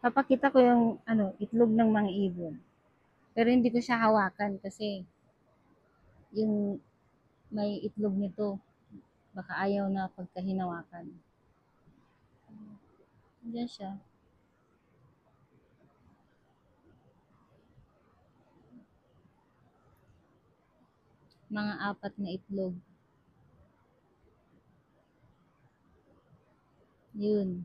Papakita ko yung ano, itlog ng mga ibon. Pero hindi ko siya hawakan kasi yung may itlog nito, baka ayaw na pagkahinawakan. Diyan siya. Mga apat na itlog. Yun.